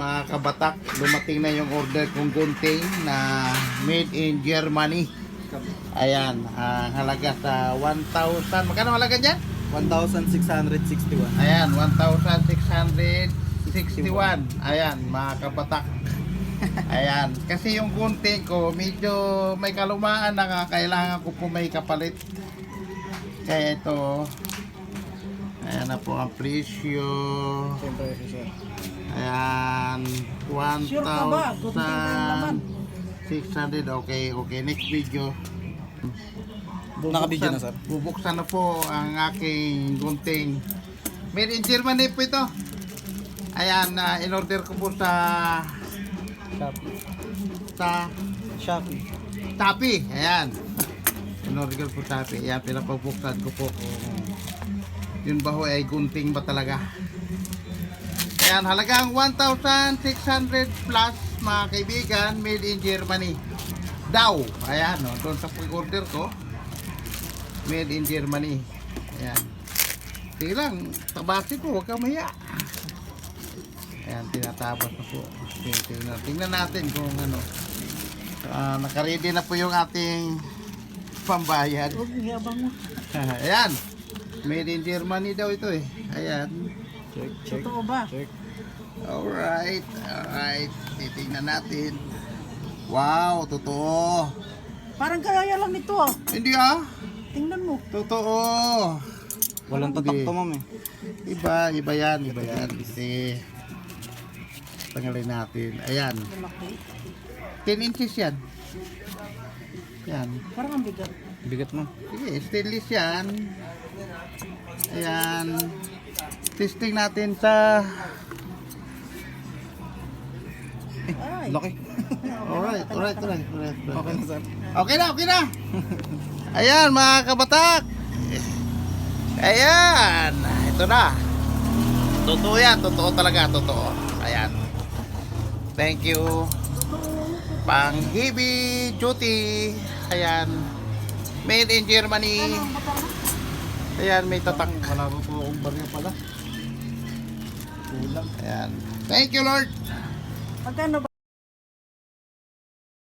mga kabatak, dumating na yung order kong gunting na made in Germany. Ayan, halaga sa 1,000. Magkano halaga niyan? 1,661. Ayan, 1,661. Ayan, mga kabatak. Ayan, kasi yung gunting ko medyo may kalumaan na kailangan ko po may kapalit. Kaya ito, ayan na po ang presyo. Siyempre, sir. Ayan, 1,600. Okay, okay. Next video. Nakabidyo na, sir. Bubuksan na po ang aking gunting. Made in Germany po ito. Ayan, in-order ko po sa Shopee. Shopee. Ayan. In-order ko po sa Shopee. Ayan, pinapabuksan ko po. Yun ba ho ay gunting ba talaga? Ayan, halagang 1,600 plus mga kaibigan, made in Germany. Daw. Ayan, no, doon sa pag-order ko. Made in Germany. Ayan. Sige lang, tabasi ko, huwag kang mahiya. Ayan, tinatabas na po. Tingnan natin kung ano. Nakaready na po yung ating pambayad. Ayan. Made in Germany daw ito eh. Ayan. Check. Totoo ba? Check. Alright. Alright. Titingnan natin. Wow, totoo. Parang kaya lang nito ah. Hindi ah. Tingnan mo. Totoo. Walang tatak Hindi. to, ma'am eh. Iba yan. Kasi tanggalin natin. Ayan. Malaki. 10 inches yan. Yan. Parang ang bigat. Bigat, ma'am. Sige, stainless yan. Ayan. Testing natin sa... Ay. Laki. Alright. Okay na, sir. Okay na. Ayan, mga kabatak. Ayan. Ito na. Totoo yan. Totoo talaga. Totoo. Ayan. Thank you. Pang heavy duty. Ayan. Made in Germany. Ayan, may tatak. Wala pa po akong barya pala. Kulang. Ayan. Thank you, Lord. Magkano ba?